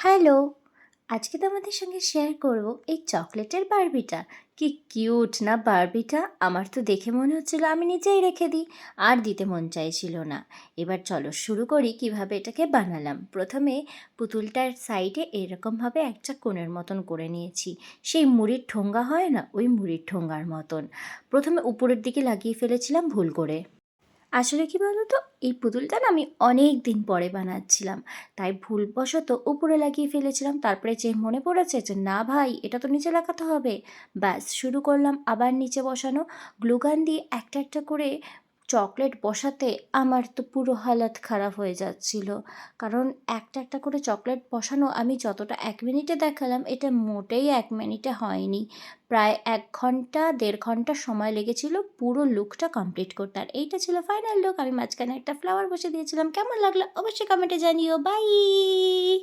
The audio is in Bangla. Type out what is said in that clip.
হ্যালো! আজকে তোমাদের সঙ্গে শেয়ার করব এই চকোলেটের বারবিটা। কি কিউট না বারবিটা! আমার তো দেখে মনে হচ্ছিল আমি নিজেই রেখে দিই, আর দিতে মন চাইছিল না। এবার চলো শুরু করি কিভাবে এটাকে বানালাম। প্রথমে পুতুলটার সাইডে এরকমভাবে একটা কোণের মতন করে নিয়েছি। সেই মুড়ির ঠোঙ্গা হয় না, ওই মুড়ির ঠোঙ্গার মতন। প্রথমে উপরের দিকে লাগিয়ে ফেলেছিলাম ভুল করে। আসলে কি বলো তো, এই পুতুলটা না আমি অনেক দিন পরে বানাচ্ছিলাম, তাই ভুলবশত উপরে লাগিয়ে ফেলেছিলাম। তারপরে যে মনে পড়েছে যে না ভাই, এটা তো নিচে লাগাতে হবে। ব্যাস শুরু করলাম আবার নিচে বসানো। গ্লুগান দিয়ে একটা একটা করে চকলেট বসাতে আমার তো পুরো হালাত খারাপ হয়ে যাচ্ছিল, কারণ একটা একটা করে চকলেট বসানো আমি যতটা 1 মিনিটে দেখালাম, এটা মোটেই 1 মিনিটে হয়নি। প্রায় 1 ঘন্টা 1.5 ঘন্টা সময় লেগেছিল পুরো লুকটা কমপ্লিট করতে। আর এইটা ছিল ফাইনাল লুক। আমি মাঝখানে একটা ফ্লাওয়ার বসে দিয়েছিলাম। কেমন লাগলো অবশ্যই কমেন্টে জানিও। বাই।